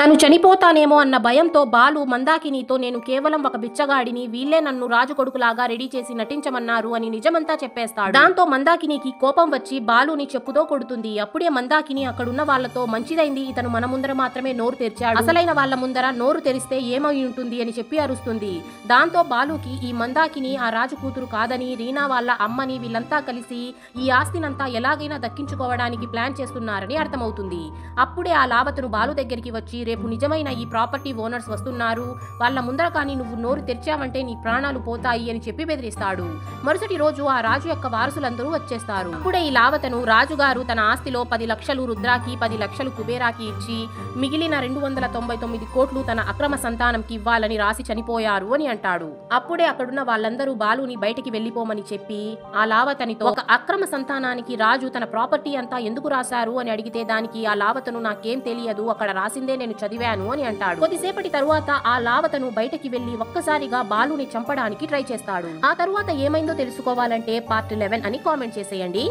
తను చనిపోతానేమో అన్న భయంతో బాలు మందాకినితో నేను కేవలం ఒక బిచ్చగాడిని, వీళ్లే నన్ను రాజు కొడుకులాగా రెడీ చేసి నటించమన్నారు అని నిజమంతా చెప్పేస్తాడు. దాంతో మందాకినికి కోపం వచ్చి బాలుని చెప్పుతో కొడుతుంది. అప్పుడే మందాకిని అక్కడున్న వాళ్లతో మంచిదైంది ఇతను మన ముందర మాత్రమే నోరు తెరిచాడు, అసలైన వాళ్ల ముందర నోరు తెరిస్తే ఏమై ఉంటుంది అని చెప్పి అరుస్తుంది. దాంతో బాలుకి ఈ మందాకిని ఆ రాజు కూతురు కాదని, రీనా వాళ్ళ అమ్మని వీళ్ళంతా కలిసి ఈ ఆస్తినంతా ఎలాగైనా దక్కించుకోవడానికి ప్లాన్ చేస్తున్నారని అర్థమవుతుంది. అప్పుడే ఆ లావతను బాలు దగ్గరికి వచ్చి రేపు నిజమైన ఈ ప్రాపర్టీ ఓనర్స్ వస్తున్నారు, వాళ్ళ ముందర కానీ నువ్వు నోరు తెరిచావంటే నీ ప్రాణాలు పోతాయి అని చెప్పి బెదిరిస్తాడు. మరుసటి రోజు ఆ రాజు యొక్క వారసులందరూ వచ్చేస్తారు. అప్పుడే ఈ లావతను రాజుగారు తన ఆస్తిలో 10 లక్షలు రుద్రాకి, 10 లక్షలు కుబేరాకి ఇచ్చి మిగిలిన 299 కోట్లు తన అక్రమ సంతానంకి ఇవ్వాలని రాసి చనిపోయారు అని అంటాడు. అప్పుడే అక్కడున్న వాళ్ళందరూ బాలుని బయటికి వెళ్లిపోమని చెప్పి ఆ లావతనితో ఒక అక్రమ సంతానానికి రాజు తన ప్రాపర్టీ అంతా ఎందుకు రాశారు అని అడిగితే దానికి ఆ లావతను నాకేం తెలియదు, అక్కడ రాసిందే నేను చదివాను అని అంటాడు. కొద్దిసేపటి తరువాత ఆ లావతను బయటకి వెళ్లి ఒక్కసారిగా బాలుని చంపడానికి ట్రై చేస్తాడు. ఆ తరువాత ఏమైందో తెలుసుకోవాలంటే పార్ట్ 11 అని కామెంట్ చేసేయండి.